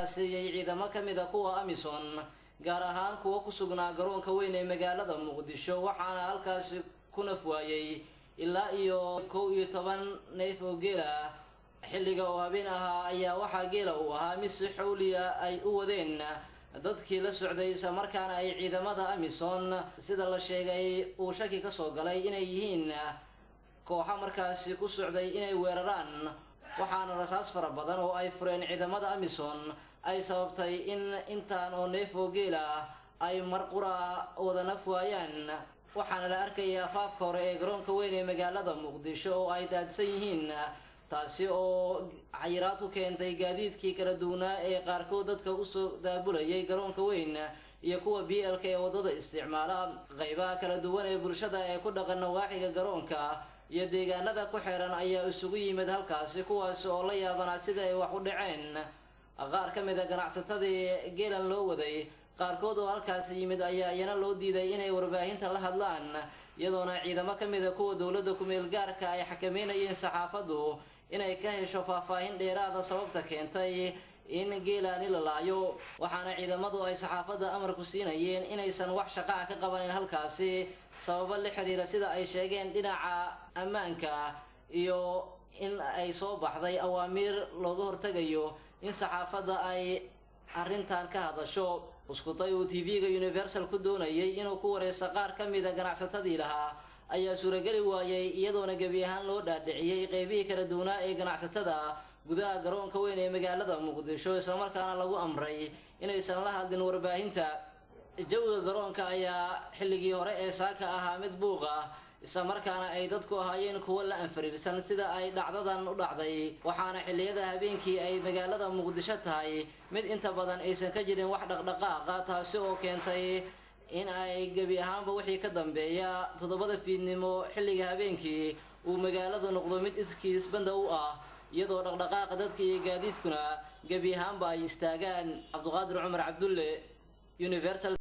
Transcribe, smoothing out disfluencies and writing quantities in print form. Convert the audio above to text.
siiyay ciidamo ka mid ah kuwa Amisom gaar ahaan kuwa ku sugnaa garoonka weyn ee magaalada Muqdisho waxaana halkaas ku nafwaayay ilaa iyo 11 neef oo geel ah xilliga oo habeen ahaa ayaa waxa geela uu ahaa mid si xawliya ay u wadeen dadkii la socday isla markaana ay ciidamada Amisom sida la sheegay uu shaki ka soo galay inay yihiin kooxa markaasi ku socday inay weeraraan waxaana rasaas fara badan oo ay fureen ciidamada Amisom ay sababtay in intaan oo neef oo geela ay marqura wada nafwaayaan waxaana la arkay afaafka hore ee garoonka weyn ee magaalada Muqdisho oo ay daadsan yihiin taasi oo xayiraad ku keentay gaadiidkii kala duwanaa ee qaarkood dadka u soo daabulayay garoonka weyn iyo kuwa BLK ee wadada isticmaala qaybaha kala duwan ee bulshada ee ku dhaqan waaxiga garoonka iyo deegaanada ku xeeran ayaa isugu yimid halkaasi kuwaas oo la yaabana sida ay wax u dhaceen qaar ka mid ah ganacsatadii geelan loo waday qaarkood oo halkaas yimid ayaa iyana loo diiday inay warbaahinta la hadlaan iyadoona ciidamo ka mid ah kuwa dawladda ku meel gaarka ay xakameynayeen saxaafadu inay ka hesho faahfaahin dheeraad ah sababta keentay in geelaani la laayo waxaana ciidamadu ay saxaafada amar ku siinayeen inaysan wax shaqo ah ka qabanin halkaasi sababo la xiriira sida ay sheegeen dhinaca ammaanka iyo in ay soo baxday awaamiir looga hortagayo in saxaafada ay arrintan ka hadasho uskuday uu TV-ga Universal ku doonayay inuu ku wareeso qaar ka mid ah ganacsatadii lahaa ayaa suuragali waayay iyadoona gabi ahaan loo dhaadhiciyay qaybihii kala duwanaa ee ganacsatada gudaha garoonka weyn ee magaalada Muqdisho isla markaana lagu amray inaysan la hadlin warbaahinta jawiga garoonka ayaa xilligii hore ee saaka ahaa mid buuq ah isla markaana ay dadku ahaayeen kuwa la anfariirsan sida ay dhacdadan u dhacday waxaana xilliyada habeenkii ay magaalada Muqdisho tahay mid inta badan aysan ka jirin wax dhaqdhaqaaq ah taasi oo keentay in ay gabi ahaanba wixii ka dambeeya 7 fiidnimo xilliga habeenkii uu magaaladu noqdo mid iskiis banda u ah iyadoo dhaqdhaqaaqa dadka iyo gaadiidkuna gabi ahaanba ay istaagaan Cabduqaadir Cumar Cabdulle Universal